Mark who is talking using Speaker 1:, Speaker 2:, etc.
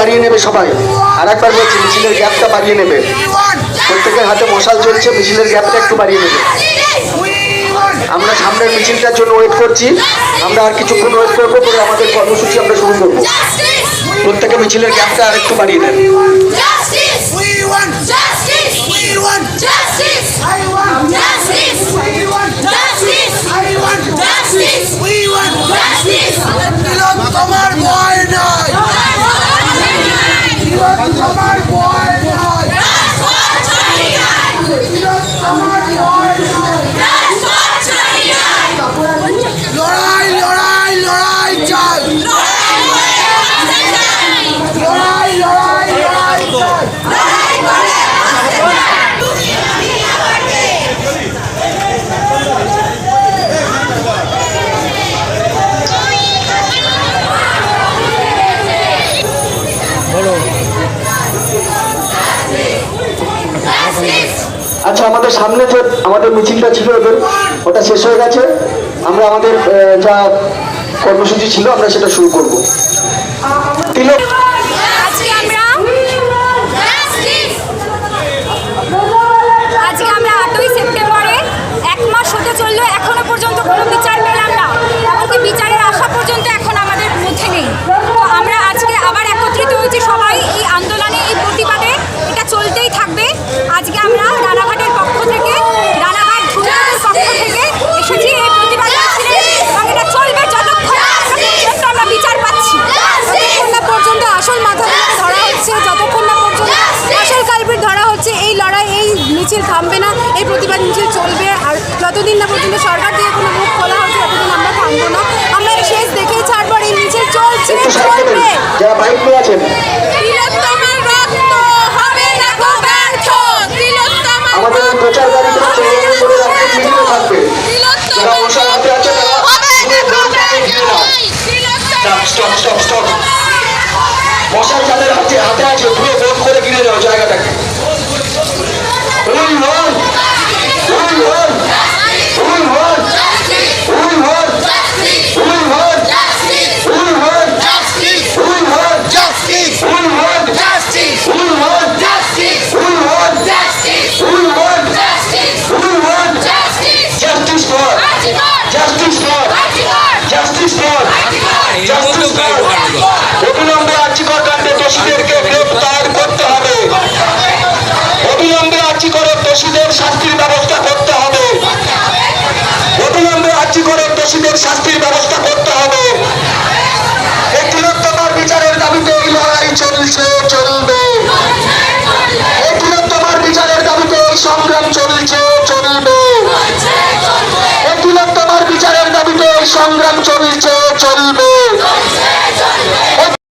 Speaker 1: বাড়িয়ে নেবে সবাই। আর একবার বলছি, মিছিলের গ্যাপটা বাড়িয়ে নেবে। প্রত্যেকের হাতে মশাল চলছে, মিছিলের গ্যাপটা একটু বাড়িয়ে নেবে। আমরা সামনের মিছিলটার জন্য ওয়েট করছি। আমরা আর কিছুক্ষণ ওয়েট করবো, পরে আমাদের কর্মসূচি আমরা শুরু করবো। প্রত্যেকে মিছিলের গ্যাপটা আর একটু বাড়িয়ে দেন।
Speaker 2: তোমার ভয় নাই, তোমার ভয় নাই, লড়াই লড়াই লড়াই চাই, লড়াই লড়াই লড়াই চাই।
Speaker 1: আচ্ছা, আমাদের সামনে যে আমাদের মিছিলটা ছিল ওটা শেষ হয়ে গেছে। আমরা আমাদের যা কর্মসূচি ছিল আমরা সেটা শুরু করব। তিলক
Speaker 3: আজকে আমরা 8ই সেপ্টেম্বরে 1 মাস হতে চললো, এখনো পর্যন্ত কোনো বিচার পেলাম না। এমনকি বিচারের আশা পর্যন্ত এখন আমাদের মধ্যে নেই। তো আমরা আজকে আবার একত্রিত হয়েছি সবাই এই আন্দোলনে, এই প্রতিবাদে। এটা চলতেই থাকবে। আজকে আমরা রানাঘাটের পক্ষ থেকে, রানাঘাট ঝুলনের পক্ষ থেকে এসেছি এই প্রতিবাদ মিছিলে, এবং এটা চলবে যতক্ষণ আমরা বিচার পাচ্ছি, যতক্ষণ না পর্যন্ত আসল মাথাগুলোকে ধরা হচ্ছে, যতক্ষণ না পর্যন্ত আসল কালপিট ধরা হচ্ছে। এই লড়াই, এই মিছিল থামবে না, এই প্রতিবাদ মিছিল চলবে। আর যতদিন না পর্যন্ত সরকার থেকে কোনো মুখ খোলা হচ্ছে, ততদিন আমরা থামবো না। আমরা শেষ দেখেই ছাড়বো, এই মিছিল চলছে, চলবে।
Speaker 1: যারা বাইক নিয়ে আছেন,
Speaker 3: তিলোত্তমার রক্ত হবে না গো ব্যর্থ, তিলোত্তমার
Speaker 1: আমাদের প্রচার গাড়িতে করে রাখতে মিছিলে থাকবে। যারা মশাল হাতে আছে তারা স্টপ স্টপ স্টপ। মশাল যাদের হাতে হাতে আছে পুরো বোধ করে কিনে যাও জায়গাটাকে। অবিলম্বে আর্যিকর কাণ্ডে দোষীদেরকে গ্রেফতার করতে হবে। অবিলম্বে আর্যিকরের দোষীদের শাস্তির ব্যবস্থা করতে হবে। অবিলম্বে আর্যিকরের দোষীদের শাস্তির ব্যবস্থা করতে হবে।